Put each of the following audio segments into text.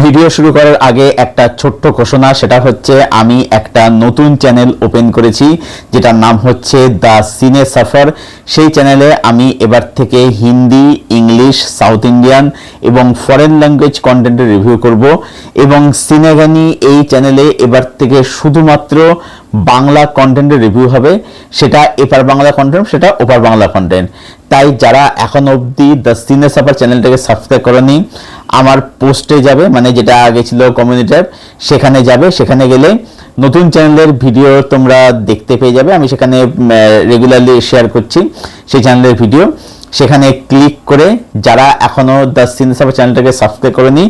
Video শুরু করার আগে একটা ছোট্ট ঘোষণা, সেটা হচ্ছে আমি একটা নতুন চ্যানেল ওপেন করেছি যেটার নাম হচ্ছে দ্য সিনে সাফার। সেই চ্যানেলে আমি এবার থেকে হিন্দি, ইংলিশ, সাউথ ইন্ডিয়ান এবং ফরেন ল্যাঙ্গুয়েজ কন্টেন্টের রিভিউ করব। এবং সিনেগানি এই চ্যানেলে এবার থেকে শুধুমাত্র বাংলা কন্টেন্টের রিভিউ হবে, সেটা এপার বাংলা কন্টেন্ট, সেটা ওপার বাংলা কন্টেন্ট। তাই যারা এখন অবধি দ্য সিনে সাফার চ্যানেলটাকে সাবস্ক্রাইব করেনি, আমার পোস্টে যাবে, মানে যেটা আগে ছিল কমিউনিটি ট্যাব, সেখানে যাবে। সেখানে গেলে নতুন চ্যানেলের ভিডিও তোমরা দেখতে পেয়ে যাবে। আমি সেখানে রেগুলারলি শেয়ার করছি সেই চ্যানেলের ভিডিও। সেখানে ক্লিক করে যারা এখনও দ্য সিনে সাফার চ্যানেলটাকে সাবস্ক্রাইব করেনি,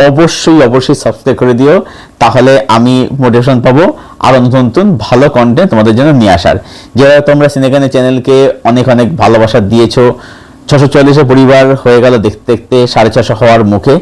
অবশ্যই সাবস্ক্রাইব করে দিও। তাহলে আমি মোটিভেশন পাবো আরও নতুন নতুন ভালো কন্টেন্ট তোমাদের জন্য নিয়ে আসার। যেভাবে তোমরা সিনেগানি চ্যানেলকে অনেক ভালোবাসা দিয়েছো, 640 পরিবার হয়ে গেল দেখতে দেখতে 650 হওয়ার মুখে,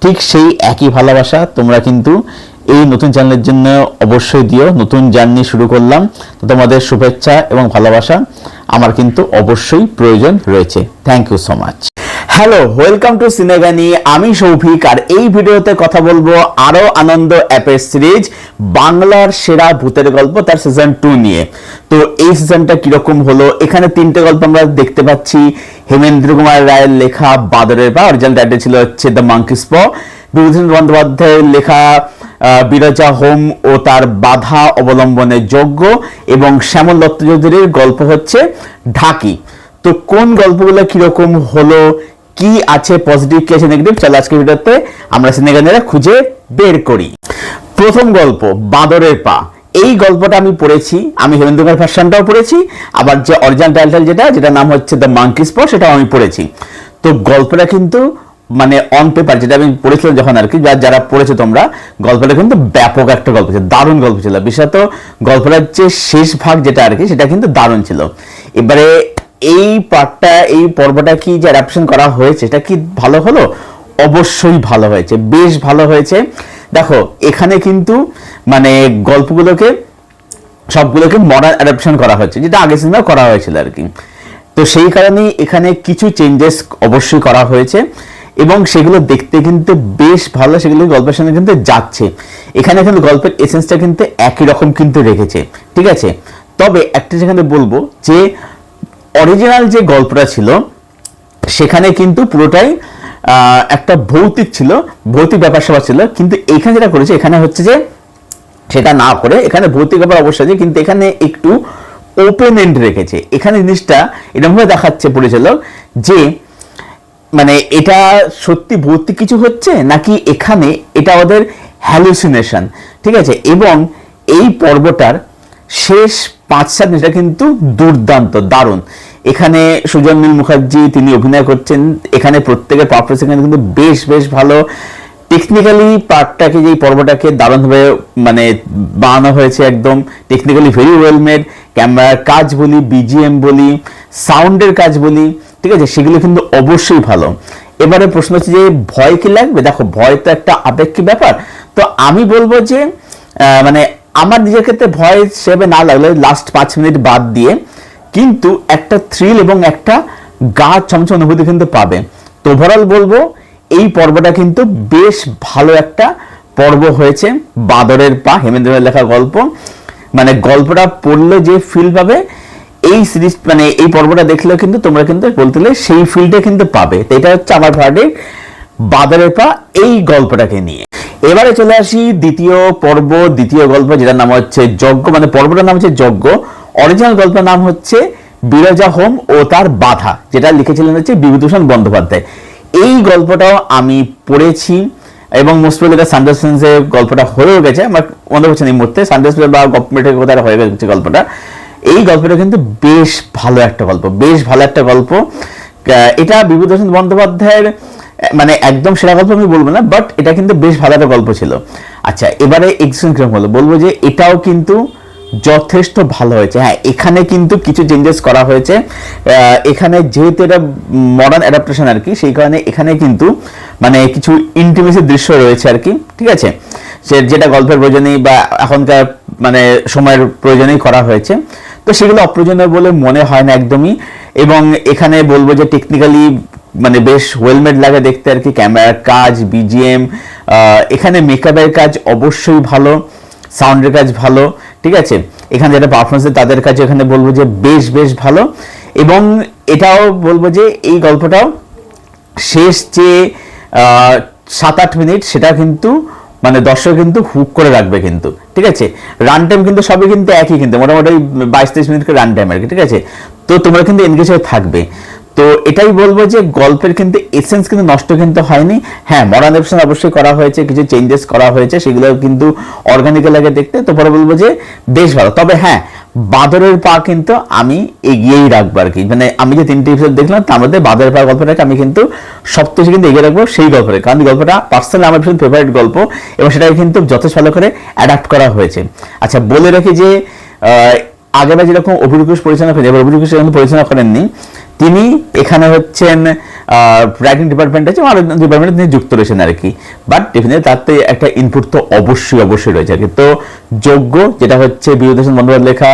ঠিক সেই একই ভালোবাসা তোমরা কিন্তু এই নতুন চ্যানেলের জন্য অবশ্যই দিও। নতুন জার্নি শুরু করলাম, তো তোমাদের শুভেচ্ছা এবং ভালোবাসা আমার কিন্তু অবশ্যই প্রয়োজন রয়েছে। Thank you so much. Hello, welcome to সিনেগানি। আমি সৌভিক, আর এই ভিডিওতে কথা বলবো আরো আনন্দ অ্যাপের সিরিজ বাংলার সেরা ভূতের গল্প তার সিজন 2 নিয়ে। তো এই সিজনটা কিরকম হলো, এখানে 3টে গল্প আমরা দেখতে পাচ্ছি। হেমেন্দ্র কুমার রায়ের লেখা বাদরের পা, অরিজিনাল টাইটেল ছিল হচ্ছে দ্য মাঙ্কিস প। বিভূতিভূষণ বন্দ্যোপাধ্যায়ের লেখা বিরজা হোম ও তার বাধা অবলম্বনের যোগ্য, এবং শ্যামল দত্ত চৌধুরীর গল্প হচ্ছে ঢাকি। তো কোন গল্পগুলো কিরকম হলো, কি আছে পজিটিভ, কি আছে নেগেটিভ, চলো আজকে ভিডিওতে আমরা সিনেগানিরা খুঁজে বের করি। প্রথম গল্প বাদরের পা। এই গল্পটা আমি পড়েছি, আমি হেমেন্দ্র কুমার ভার্সনটাও পড়েছি, আবার যে অরিজিনাল টাইটেল যেটা নাম হচ্ছে দ্য মাঙ্কিস প, সেটাও আমি পড়েছি। তো গল্পটা কিন্তু মানে অন পেপার যেটা আমি পড়েছিলাম যখন আর কি, যারা পড়েছো তোমরা, গল্পটা কিন্তু ব্যাপক একটা গল্প ছিল, দারুণ গল্প ছিল। বিশেষত গল্পটার যে শেষ ভাগ যেটা আর কি, সেটা কিন্তু দারুণ ছিল। এবারে এই পার্টটা, এই পর্বটা কি যে অ্যাডাপশন করা হয়েছে, এটা কি ভালো হলো? অবশ্যই ভালো হয়েছে, বেশ ভালো হয়েছে। দেখো এখানে কিন্তু মানে গল্পগুলোকে সবগুলোকে মডার্ন অ্যাডাপশন করা হয়েছে, যেটা আগে সিনেমা করা হয়েছিল আর কি। তো সেই কারণেই এখানে কিছু চেঞ্জেস অবশ্যই করা হয়েছে, এবং সেগুলো দেখতে কিন্তু বেশ ভালো, সেগুলো গল্পের সঙ্গে কিন্তু যাচ্ছে। এখানে কিন্তু গল্পের এসেন্সটা কিন্তু একই রকম কিন্তু রেখেছে, ঠিক আছে। তবে একটা যেখানে বলবো যে অরিজিনাল যে গল্পটা ছিল সেখানে কিন্তু পুরোটাই একটা ভৌতিক ছিল, ভৌতিক ব্যাপার স্যাপার ছিল। কিন্তু এখানে যেটা করেছে, এখানে হচ্ছে যে সেটা না করে, এখানে ভৌতিক ব্যাপার অবশ্যই আছে, কিন্তু এখানে একটু ওপেন এন্ড রেখেছে। এখানে জিনিসটা এরকমভাবে দেখাচ্ছে পরিচালক যে মানে এটা সত্যি ভৌতিক কিছু হচ্ছে নাকি এখানে এটা ওদের হ্যালুসিনেশন, ঠিক আছে। এবং এই পর্বটার শেষ 5-7 মিনিটটা কিন্তু দুর্দান্ত, দারুণ। এখানে সুজন নীল মুখার্জি তিনি অভিনয় করছেন, এখানে প্রত্যেকের পারফরমেন্স এখানে কিন্তু বেশ ভালো। টেকনিক্যালি পার্টটাকে, যে পর্বটাকে দারুণভাবে মানে বানানো হয়েছে, একদম টেকনিক্যালি ভেরি ওয়েল মেড। ক্যামেরার কাজ বলি, বিজিএম বলি, সাউন্ডের কাজ বলি, ঠিক আছে, সেগুলো কিন্তু অবশ্যই ভালো। এবারে প্রশ্ন হচ্ছে যে ভয় কি লাগবে? দেখো ভয় তো একটা আপেক্ষিক ব্যাপার। তো আমি বলবো যে মানে আমার নিজের ক্ষেত্রে ভয় হিসেবে না লাগলে লাস্ট 5 মিনিট বাদ দিয়ে কিন্তু একটা থ্রিল এবং একটা গা ছমছম অনুভূতি কিন্তু পাবে। তো ওভারঅল বলবো এই পর্বটা কিন্তু বেশ ভালো একটা পর্ব হয়েছে। বাদরের পা, হেমেন্দ্রের লেখা গল্প, মানে গল্পটা পড়লে যে ফিল পাবে, এই সিরিজ মানে এই পর্বটা দেখলেও কিন্তু তোমরা কিন্তু বলতে গেলে সেই ফিলটা কিন্তু পাবে। তো এটা হচ্ছে আমার ভার্ডিক্ট বাদরের পা এই গল্পটাকে নিয়ে। এবারে চলে আসি দ্বিতীয় পর্ব, দ্বিতীয় গল্প, যেটার নাম হচ্ছে যজ্ঞ। মানে পর্বটার নাম হচ্ছে যজ্ঞ, অরিজিনাল গল্পের নাম হচ্ছে বিরজা হোম ও তার বাধা, যেটা লিখেছিলেন হচ্ছে বিভূতিভূষণ বন্দ্যোপাধ্যায়। এই গল্পটাও আমি পড়েছি, এবং মোস্ট প্রবলি এটা সানডেস ফিল্মসে গল্পটা হয়েও গেছে, আমার মনে হচ্ছে এই মুহূর্তে সানডেস ফিল্ম বা গভর্নমেন্টের কোথায় হয়ে গেছে গল্পটা। এই গল্পটা কিন্তু বেশ ভালো একটা গল্প, বেশ ভালো একটা গল্প। এটা বিভূতিভূষণ বন্দ্যোপাধ্যায়ের মানে একদম সেরা গল্প আমি বলবো না, বাট এটা কিন্তু বেশ ভালো একটা গল্প ছিল। আচ্ছা, এবারে এক্সিকিউশন কিরকম হলো বলবো যে এটাও কিন্তু যথেষ্ট ভালো হয়েছে। হ্যাঁ, এখানে কিন্তু কিছু চেঞ্জেস করা হয়েছে। এখানে যেহেতু এটা মডার্ন অ্যাডাপ্টেশন আর কি, সেই কারণে এখানে কিন্তু মানে কিছু ইন্টিমেসি দৃশ্য রয়েছে আর কি, ঠিক আছে, যেটা গল্পের প্রয়োজনেই বা এখনকার মানে সময়ের প্রয়োজনেই করা হয়েছে। তো সেগুলো অপ্রয়োজনীয় বলে মনে হয় না একদমই। এবং এখানে বলবো যে টেকনিক্যালি মানে বেশ ওয়েলমেড লাগে দেখতে আর কি, ক্যামেরার কাজ, বিজিএম, এখানে মেকআপের কাজ অবশ্যই ভালো, সাউন্ডের কাজ ভালো, ঠিক আছে। এখানে যেটা পারফরমেন্স তাদের কাছে এখানে বলবো যে বেশ ভালো। এবং এটাও বলবো যে এই গল্পটাও শেষ যে 7-8 মিনিট সেটা কিন্তু মানে দর্শক কিন্তু হুক করে রাখবে কিন্তু, ঠিক আছে। রান টাইম কিন্তু সবই কিন্তু একই, কিন্তু মোটামুটি 22-23 মিনিট করে রান টাইম আর কি, ঠিক আছে। তো তোমরা কিন্তু এনগেজ হয়ে থাকবে। তো এটাই বলবো যে গল্পের কিন্তু এসেন্স কিন্তু নষ্ট কিন্তু হয়নি। হ্যাঁ, মডার্নাইজেশন অবশ্যই করা হয়েছে, কিছু চেঞ্জেস করা হয়েছে, সেগুলো কিন্তু অর্গানিক লাগে দেখতে। তো পরে বলবো যে বেশ ভালো। তবে হ্যাঁ, বাদরের পা কিন্তু আমি এগিয়েই রাখবো আর কি, মানে আমি যে 3টে এপিসোড দেখলাম তার মধ্যে বাদরের পা গল্পটাকে আমি কিন্তু সবচেয়ে কিন্তু এগিয়ে রাখবো সেই গল্পটা, কারণ গল্পটা পার্সোনালি আমার ভীষণ ফেভারিট গল্প এবং সেটাকে কিন্তু যথেষ্ট ভালো করে অ্যাডাপ্ট করা হয়েছে। আচ্ছা, বলে রাখি যে আগেবার যেরকম অভিরুকেশ পরিচালনা করেন, এবার অভিরুকেশ পরিচালনা করেননি তিনি, এখানে হচ্ছেন রাইটিং ডিপার্টমেন্ট আছে, আর ডিপার্টমেন্টে তিনি যুক্ত রয়েছেন আর কি। বাট ডেফিনেটলি তাতে একটা ইনপুট তো অবশ্যই রয়েছে আর কি। তো যোগ্য, যেটা হচ্ছে বিভূতিভূষণ বন্দ্যোপাধ্যায় লেখা,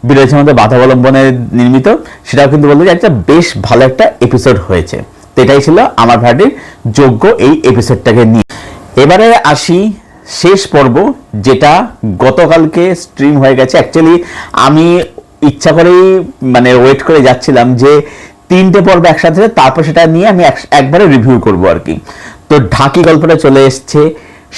বিরোধীর মধ্যে বাধা অবলম্বনে নির্মিত, সেটাও কিন্তু বলবো যে একটা বেশ ভালো একটা এপিসোড হয়েছে। তো এটাই ছিল আমার ভার্ডির যোগ্য এই এপিসোডটাকে নিয়ে। এবারে আসি শেষ পর্ব, যেটা গতকালকে স্ট্রিম হয়ে গেছে। অ্যাকচুয়ালি আমি ইচ্ছা করেই মানে ওয়েট করে যাচ্ছিলাম যে 3টে পর্ব একসাথে, তারপর সেটা নিয়ে আমি একবারে রিভিউ করব আর কি। তো ঢাকি গল্পটা চলে এসছে,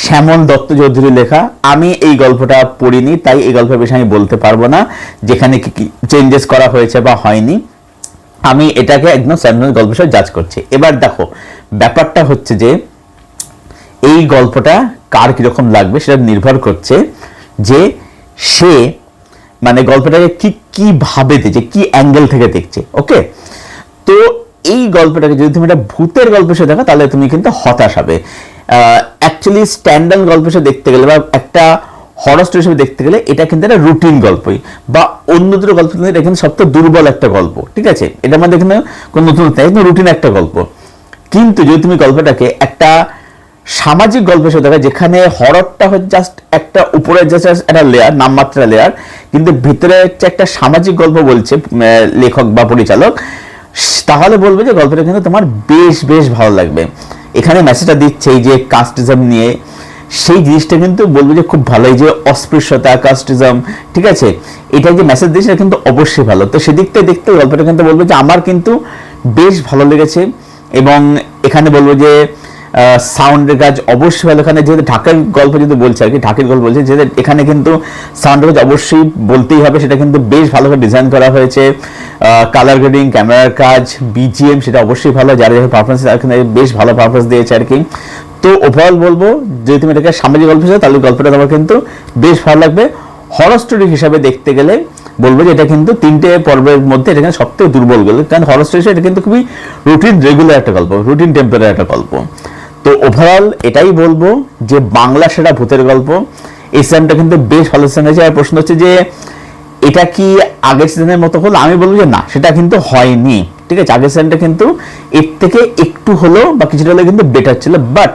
শ্যামল দত্ত চৌধুরী লেখা। আমি এই গল্পটা পড়িনি, তাই এই গল্পের বিষয়ে আমি বলতে পারবো না যেখানে কি চেঞ্জেস করা হয়েছে বা হয়নি। আমি এটাকে একদম স্যান্ডেল গল্প হিসেবে জাজ করছি। এবার দেখো, ব্যাপারটা হচ্ছে যে এই গল্পটা কার কিরকম লাগবে সেটা নির্ভর করছে যে সে মানে গল্পটাকে কিভাবে দেখছে, কি অ্যাঙ্গেল থেকে দেখছে। ওকে, তো এই গল্পটাকে যদি তুমি একটা ভূতের গল্প হিসেবে দেখো তাহলে তুমি কিন্তু হতাশ হবে। অ্যাকচুয়ালি স্ট্যান্ডার্ড গল্প হিসেবে দেখতে গেলে বা একটা হরর স্টোরি হিসেবে দেখতে গেলে এটা কিন্তু একটা রুটিন গল্পই, বা অন্য দুটো গল্প এটা কিন্তু সবচেয়ে দুর্বল একটা গল্প, ঠিক আছে। এটার মধ্যে এখানে কোনো নতুন একদম রুটিন একটা গল্প। কিন্তু যদি তুমি গল্পটাকে একটা সামাজিক গল্প হিসেবে দেখো, যেখানে হররটা হচ্ছে জাস্ট একটা উপরে জাস্ট একটা লেয়ার, নামমাত্রা লেয়ার, কিন্তু ভিতরে হচ্ছে একটা সামাজিক গল্প বলছে লেখক বা পরিচালক, তাহলে বলবে যে গল্পটা কিন্তু তোমার বেশ ভালো লাগবে। এখানে মেসেজটা দিচ্ছে এই যে কাস্টিজম নিয়ে, সেই জিনিসটা কিন্তু বলবো যে খুব ভালো, এই যে অস্পৃশ্যতা, কাস্টিজম, ঠিক আছে, এটা যে মেসেজ দিচ্ছে কিন্তু অবশ্যই ভালো। তো সেদিক থেকে দেখতে গল্পটা কিন্তু বলবো যে আমার কিন্তু বেশ ভালো লেগেছে। এবং এখানে বলবো যে সাউন্ডের কাজ অবশ্যই ভালো। এখানে যেহেতু ঢাকার গল্প যদি বলছে আর কি, ঢাকের গল্প বলছে, যেহেতু এখানে কিন্তু সাউন্ডের কাজ অবশ্যই বলতেই হবে, সেটা কিন্তু বেশ ভালো করে ডিজাইন করা হয়েছে। কালার গ্রেডিং, ক্যামেরার কাজ, বিজিএম সেটা অবশ্যই ভালো, যারা পারফরমেন্স এখানে বেশ ভালো পারফরমেন্স দিয়েছে আর কি। তো ওভারঅল বলবো যদি তুমি এটাকে সামাজিক গল্প হিসেবে তাহলে গল্পটা তোমার কিন্তু বেশ ভালো লাগবে। হরর স্টোরি হিসাবে দেখতে গেলে বলবো যে এটা কিন্তু 3টে পর্বের মধ্যে এটা কিন্তু সবথেকে দুর্বল গল্প, কারণ হরর স্টোরি এটা কিন্তু খুবই রুটিন রেগুলার একটা গল্প, রুটিন টেম্পোরারি একটা গল্প। তো ওভারঅল এটাই বলবো যে বাংলা সেটা ভূতের গল্প, এই সিজনটা কিন্তু বেশ ভালো সিজন হয়েছে। আর প্রশ্ন হচ্ছে যে এটা কি আগের সিজনের মতো হলো, আমি বলবো যে না, সেটা কিন্তু হয়নি, ঠিক আছে। আগের সিজনটা কিন্তু এর থেকে একটু হলো বা কিছুটা হলে কিন্তু বেটার ছিল, বাট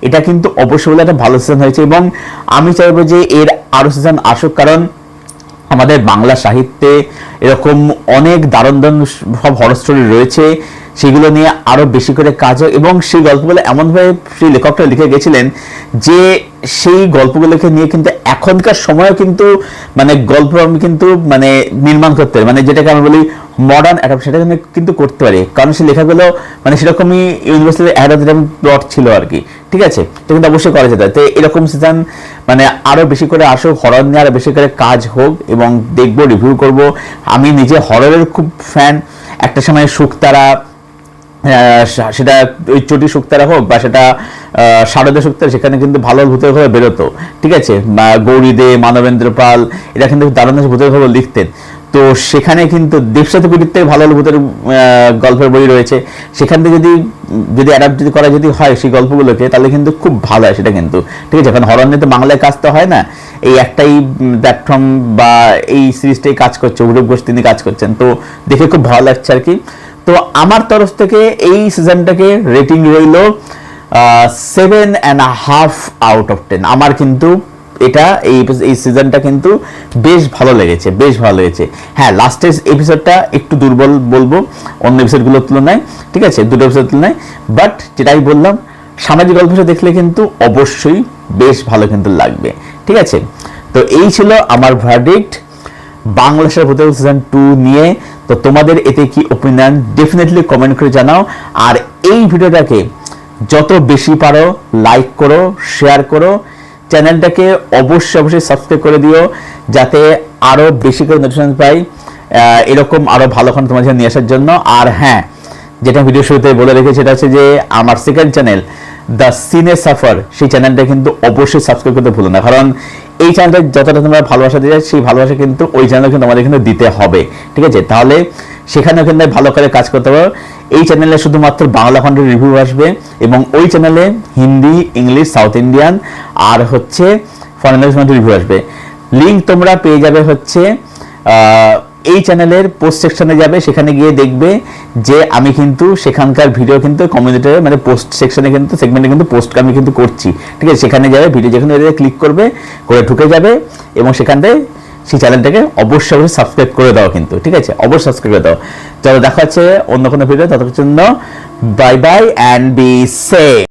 এটা কিন্তু অবশ্যই বলে একটা ভালো সিজন হয়েছে। এবং আমি চাইবো যে এর আরো সিজন আসুক, কারণ আমাদের বাংলা সাহিত্যে এরকম অনেক দারুণ সব হরর স্টোরি রয়েছে, সেগুলো নিয়ে আরো বেশি করে কাজ হয়। এবং সেই গল্পগুলো এমনভাবে সেই লেখকটা লিখে গেছিলেন যে সেই গল্পগুলোকে নিয়ে কিন্তু এখনকার সময়ও কিন্তু মানে গল্প আমি কিন্তু মানে নির্মাণ করতে পারি, মানে যেটাকে আমি বলি মডার্ন অ্যাডাপ্ট, সেটা আমি কিন্তু করতে পারি, কারণ সেই লেখাগুলো মানে সেরকমই ইউনিভার্সিটি অ্যাডাপ্টেড প্লট ছিল আর কি, ঠিক আছে। এটা কিন্তু অবশ্যই করা যেত। তো এরকম সিজন মানে আরো বেশি করে আসুক, হরর নিয়ে আরো বেশি করে কাজ হোক এবং দেখবো, রিভিউ করব। আমি নিজে হররের খুব ফ্যান। একটা সময় শুকতারা, সেটা ওই চটি শুকতারা হোক বা সেটা শারদা শুকতারা, সেখানে কিন্তু ভালো ভূতের খবর বেরোতো, ঠিক আছে। গৌরী দে, মানবেন্দ্র পাল, এরা কিন্তু দারুণ ভূতের খবর লিখতেন। তো সেখানে কিন্তু দেবসাথী পীড়িত থেকে ভালো ভালো ভূতের গল্পের বই রয়েছে, সেখান থেকে যদি অ্যাডাপ্ট যদি করা যদি হয় সেই গল্পগুলোকে, তাহলে কিন্তু খুব ভালো হয় সেটা কিন্তু, ঠিক আছে। এখন হরর নিয়ে তো বাংলায় কাজ তো হয় না, এই একটাই প্ল্যাটফর্ম বা এই সিরিজটাই কাজ করছে, অভিরূপ ঘোষ তিনি কাজ করছেন, তো দেখে খুব ভালো লাগছে আর কি। তো আমার তরফ থেকে এই সিজনটাকে রেটিং রইল 7.5 আউট অফ 10। আমার কিন্তু এই সিজনটা কিন্তু বেশ ভালো লেগেছে, হ্যাঁ লাস্টের এপিসোডটা একটু দুর্বল বলবো অন্য এপিসোডগুলোর তুলনায়, ঠিক আছে, দুটো এপিসোড তুলনায়, বাট যেটাই বললাম সামাজিক গল্প দেখলে কিন্তু অবশ্যই বেশ ভালো কিন্তু লাগবে, ঠিক আছে। তো এই ছিল আমার ভার্ডিক্ট বাংলাদেশের ভূতের সিজন 2 নিয়ে। তো তোমাদের এতে কি ওপিনিয়ন ডেফিনেটলি কমেন্ট করে জানাও, আর এই ভিডিওটাকে যত বেশি পারো লাইক করো, শেয়ার করো, চ্যানেলটাকে অবশ্যই সাবস্ক্রাইব করে দিও যাতে আরো বেশি করে নোটিফিকেশন পাই এরকম আরো ভালো কন্টেন্ট তোমাদের সামনে নিয়ে আসার জন্য। আর হ্যাঁ, যেটা ভিডিও শুরুতে বলে রেখেছি সেটা হচ্ছে যে আমার সেকেন্ড চ্যানেল দ্য সিনে সাফার, সেই চ্যানেলটা কিন্তু অবশ্যই সাবস্ক্রাইব করতে ভুলো না, কারণ এই চ্যানেলটা যতটা তোমরা ভালোবাসা দিয়ে সেই ভালোবাসা কিন্তু ওই চ্যানেলে কিন্তু আমাদের কিন্তু দিতে হবে, ঠিক আছে। তাহলে সেখানেও কিন্তু ভালো করে কাজ করতে পারো। এই চ্যানেলে শুধুমাত্র বাংলা কন্টেন্ট রিভিউ আসবে এবং ওই চ্যানেলে হিন্দি, ইংলিশ, সাউথ ইন্ডিয়ান আর হচ্ছে ফরেন ল্যাঙ্গুয়েজ রিভিউ আসবে। লিঙ্ক তোমরা পেয়ে যাবে হচ্ছে এই চ্যানেলের পোস্ট সেকশনে যাবে, সেখানে গিয়ে দেখবে যে আমি কিন্তু সেখানকার ভিডিও কিন্তু কমিউনিটিতে মানে পোস্ট সেকশনে কিন্তু সেগমেন্টে কিন্তু পোস্ট আমি কিন্তু করছি, ঠিক আছে। সেখানে যাবে, ভিডিও যেখানে ক্লিক করবে করে ঢুকে যাবে এবং সেখানটায় সেই চ্যানেলটাকে অবশ্যই সাবস্ক্রাইব করে দাও কিন্তু, ঠিক আছে, অবশ্যই সাবস্ক্রাইব করে দাও। চলো দেখা হচ্ছে অন্য কোনো ভিডিও, ততক্ষণের জন্য bye bye and be safe.